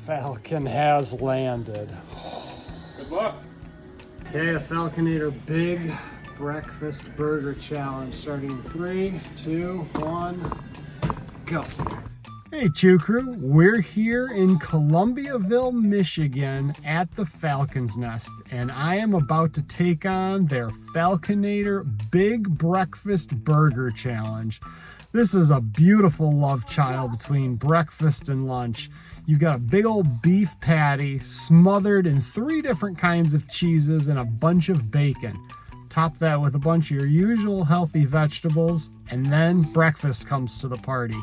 Falcon has landed. Good luck. Okay, a Falconator Big Breakfast Burger Challenge starting in 3, 2, 1, go. Hey Chew Crew, we're here in Columbiaville, Michigan at the Falcon's Nest, and I am about to take on their Falconator Big Breakfast Burger Challenge. This is a beautiful love child between breakfast and lunch. You've got a big old beef patty smothered in 3 different kinds of cheeses and a bunch of bacon. Top that with a bunch of your usual healthy vegetables, and then breakfast comes to the party.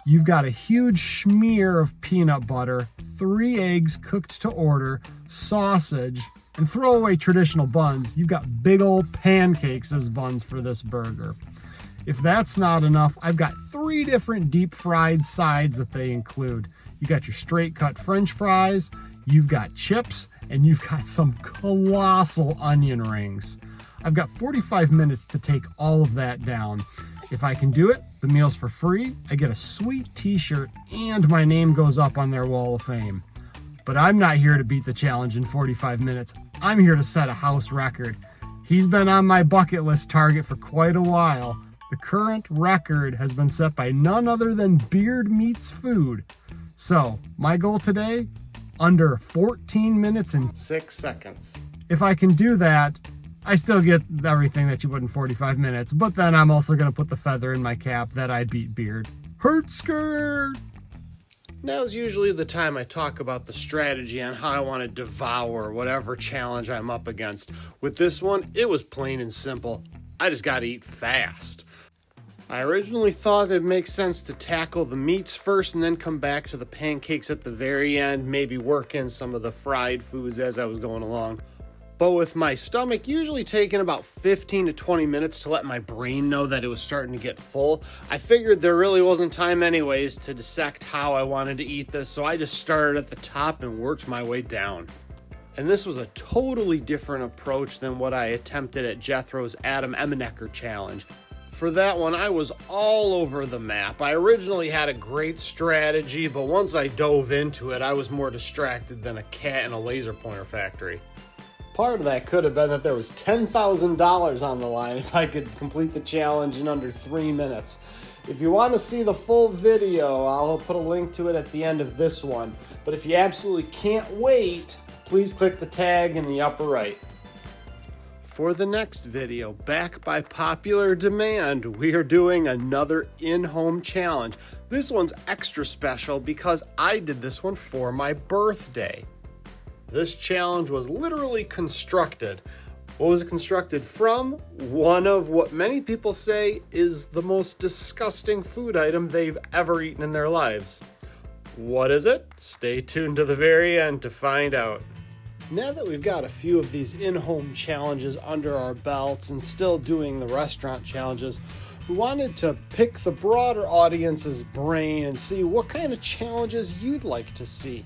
You've got a huge smear of peanut butter, 3 eggs cooked to order, sausage, and throw away traditional buns. You've got big old pancakes as buns for this burger. If that's not enough, I've got 3 different deep fried sides that they include. You got your straight cut French fries, you've got chips, and you've got some colossal onion rings. I've got 45 minutes to take all of that down. If I can do it, the meal's for free, I get a sweet t-shirt, and my name goes up on their wall of fame. But I'm not here to beat the challenge in 45 minutes. I'm here to set a house record. He's been on my bucket list target for quite a while. The current record has been set by none other than Beardmeatsfood. So, my goal today, under 14 minutes and 6 seconds. If I can do that, I still get everything that you would in 45 minutes, but then I'm also going to put the feather in my cap that I beat Beard. Hurt skirt! Now's usually the time I talk about the strategy on how I want to devour whatever challenge I'm up against. With this one, it was plain and simple. I just got to eat fast. I originally thought it'd make sense to tackle the meats first and then come back to the pancakes at the very end, maybe work in some of the fried foods as I was going along. But with my stomach usually taking about 15 to 20 minutes to let my brain know that it was starting to get full, I figured there really wasn't time anyways to dissect how I wanted to eat this, so I just started at the top and worked my way down. And this was a totally different approach than what I attempted at Jethro's Adam Emenecker challenge. For that one, I was all over the map. I originally had a great strategy, but once I dove into it, I was more distracted than a cat in a laser pointer factory. Part of that could have been that there was $10,000 on the line if I could complete the challenge in under 3 minutes. If you want to see the full video, I'll put a link to it at the end of this one. But if you absolutely can't wait, please click the tag in the upper right. For the next video, back by popular demand, we are doing another in-home challenge. This one's extra special because I did this one for my birthday. This challenge was literally constructed. What was it constructed from? One of what many people say is the most disgusting food item they've ever eaten in their lives. What is it? Stay tuned to the very end to find out. Now that we've got a few of these in-home challenges under our belts and still doing the restaurant challenges, we wanted to pick the broader audience's brain and see what kind of challenges you'd like to see.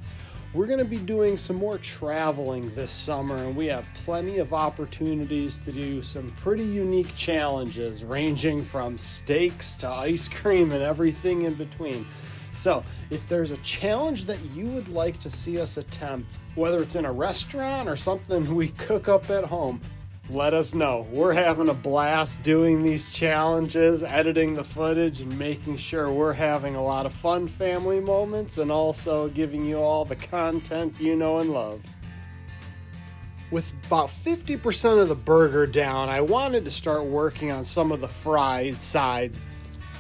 We're going to be doing some more traveling this summer, and we have plenty of opportunities to do some pretty unique challenges, ranging from steaks to ice cream and everything in between. So, if there's a challenge that you would like to see us attempt, whether it's in a restaurant or something we cook up at home, let us know. We're having a blast doing these challenges, editing the footage, and making sure we're having a lot of fun family moments and also giving you all the content you know and love. With about 50% of the burger down, I wanted to start working on some of the fried sides.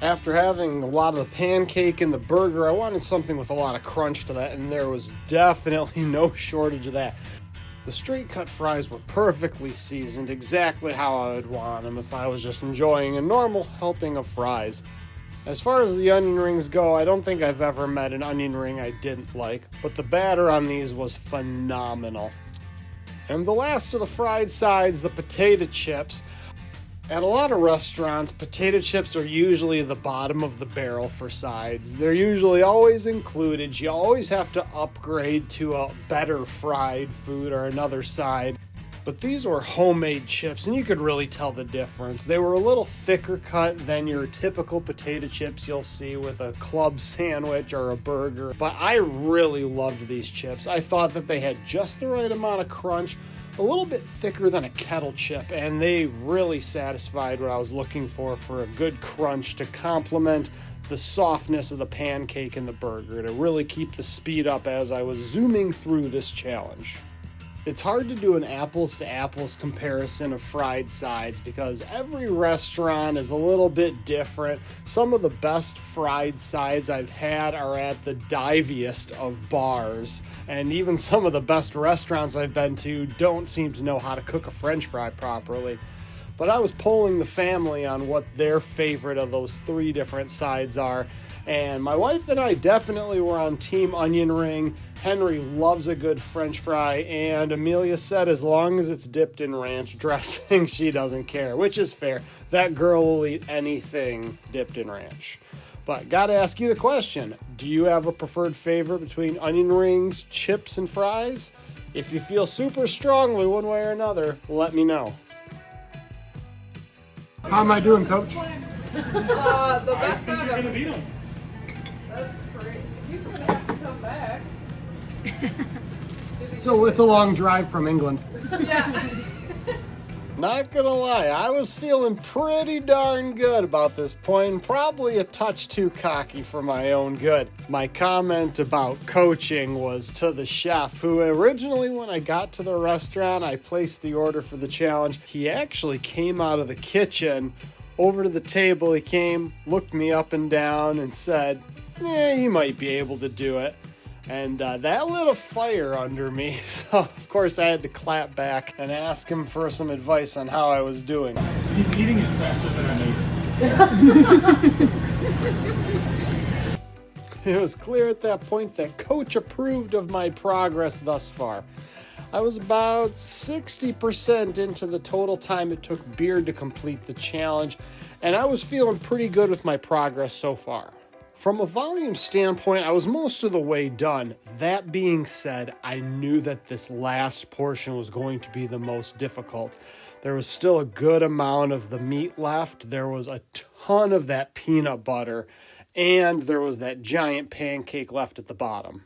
After having a lot of the pancake and the burger, I wanted something with a lot of crunch to that, and there was definitely no shortage of that. The straight cut fries were perfectly seasoned, exactly how I would want them if I was just enjoying a normal helping of fries. As far as the onion rings go, I don't think I've ever met an onion ring I didn't like, but the batter on these was phenomenal. And the last of the fried sides, the potato chips. At a lot of restaurants, potato chips are usually the bottom of the barrel for sides. They're usually always included. You always have to upgrade to a better fried food or another side. But these were homemade chips, and you could really tell the difference. They were a little thicker cut than your typical potato chips you'll see with a club sandwich or a burger. But I really loved these chips. I thought that they had just the right amount of crunch, a little bit thicker than a kettle chip, and they really satisfied what I was looking for a good crunch to complement the softness of the pancake and the burger, to really keep the speed up as I was zooming through this challenge. It's hard to do an apples to apples comparison of fried sides because every restaurant is a little bit different. Some of the best fried sides I've had are at the diviest of bars, and even some of the best restaurants I've been to don't seem to know how to cook a French fry properly. But I was polling the family on what their favorite of those 3 different sides are, and my wife and I definitely were on team onion ring. Henry loves a good French fry, and Amelia said as long as it's dipped in ranch dressing, she doesn't care, which is fair. That girl will eat anything dipped in ranch. But gotta ask you the question, do you have a preferred favorite between onion rings, chips, and fries? If you feel super strongly one way or another, let me know. How am I doing, Coach? The best out of him. That's great. He's gonna have to come back. So it's a long drive from England. Yeah. Not gonna lie, I was feeling pretty darn good about this point, probably a touch too cocky for my own good. My comment about coaching was to the chef, who originally when I got to the restaurant, I placed the order for the challenge. He actually came out of the kitchen, over to the table, he came, looked me up and down and said, you might be able to do it. And that lit a fire under me, so of course I had to clap back and ask him for some advice on how I was doing. He's eating it faster than I made it. It was clear at that point that Coach approved of my progress thus far. I was about 60% into the total time it took Beard to complete the challenge, and I was feeling pretty good with my progress so far. From a volume standpoint, I was most of the way done. That being said, I knew that this last portion was going to be the most difficult. There was still a good amount of the meat left. There was a ton of that peanut butter, and there was that giant pancake left at the bottom.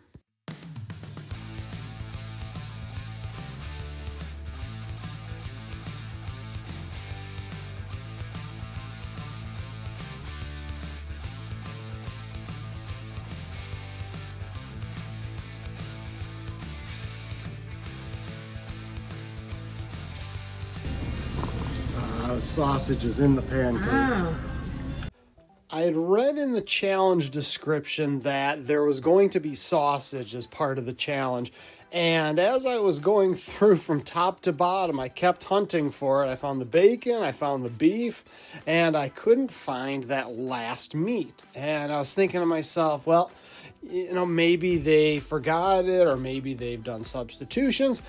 The sausage is in the pancakes. Wow. I had read in the challenge description that there was going to be sausage as part of the challenge, and as I was going through from top to bottom, I kept hunting for it. I found the bacon, I found the beef, and I couldn't find that last meat. And I was thinking to myself, well, maybe they forgot it, or maybe they've done substitutions.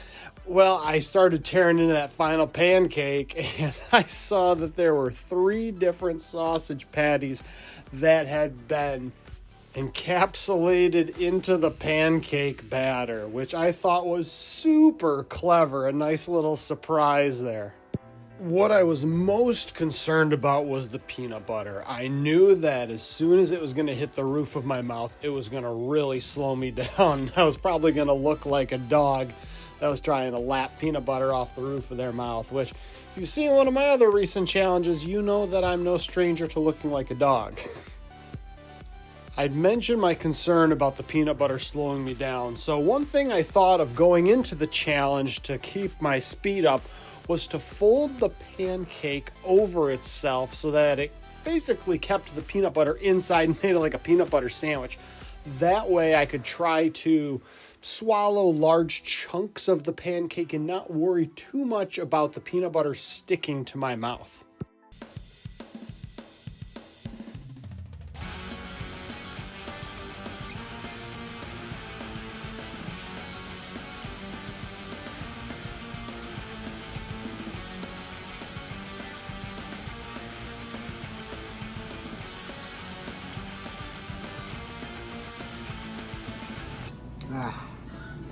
Well, I started tearing into that final pancake, and I saw that there were 3 different sausage patties that had been encapsulated into the pancake batter, which I thought was super clever, a nice little surprise there. What I was most concerned about was the peanut butter. I knew that as soon as it was going to hit the roof of my mouth, it was going to really slow me down. I was probably going to look like a dog that was trying to lap peanut butter off the roof of their mouth, which, if you've seen one of my other recent challenges, you know that I'm no stranger to looking like a dog. I'd mentioned my concern about the peanut butter slowing me down, so one thing I thought of going into the challenge to keep my speed up was to fold the pancake over itself so that it basically kept the peanut butter inside and made it like a peanut butter sandwich. That way I could try to swallow large chunks of the pancake and not worry too much about the peanut butter sticking to my mouth.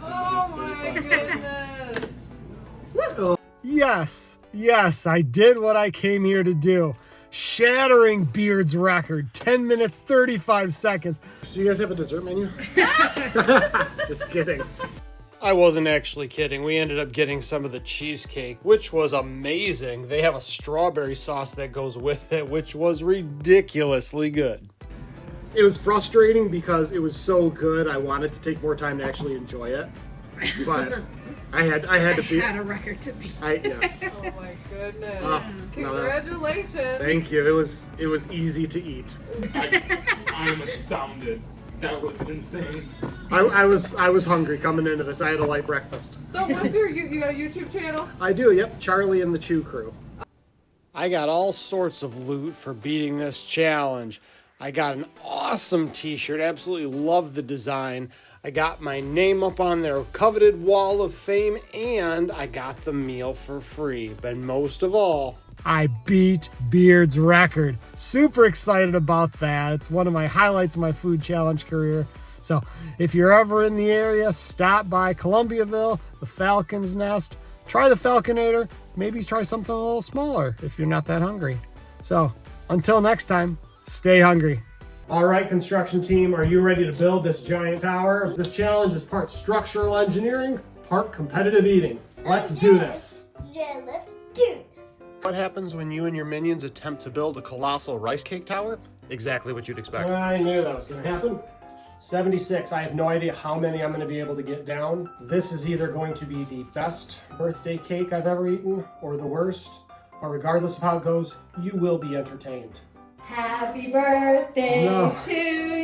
Oh my goodness. Yes, I did what I came here to do. Shattering Beard's record, 10 minutes, 35 seconds. So you guys have a dessert menu? Just kidding. I wasn't actually kidding. We ended up getting some of the cheesecake, which was amazing. They have a strawberry sauce that goes with it, which was ridiculously good. It was frustrating because it was so good. I wanted to take more time to actually enjoy it, but I had to be. Had a record to beat. Yes. Oh my goodness. No, Congratulations. Thank you. It was easy to eat. I am astounded. That was insane. I was hungry coming into this. I had a light breakfast. So what's you got a YouTube channel? I do. Yep, Charlie and the Chew Crew. I got all sorts of loot for beating this challenge. I got an awesome t-shirt. Absolutely love the design. I got my name up on their coveted wall of fame, and I got the meal for free. But most of all, I beat Beard's record. Super excited about that. It's one of my highlights of my food challenge career. So if you're ever in the area, stop by Columbiaville, the Falcon's Nest. Try the Falconator. Maybe try something a little smaller if you're not that hungry. So until next time, stay hungry. All right, construction team, are you ready to build this giant tower? This challenge is part structural engineering, part competitive eating. Let's do this. Yeah, let's do this. What happens when you and your minions attempt to build a colossal rice cake tower? Exactly what you'd expect. I knew that was going to happen. 76. I have no idea how many I'm going to be able to get down. This is either going to be the best birthday cake I've ever eaten or the worst. But regardless of how it goes, you will be entertained. Happy birthday No. to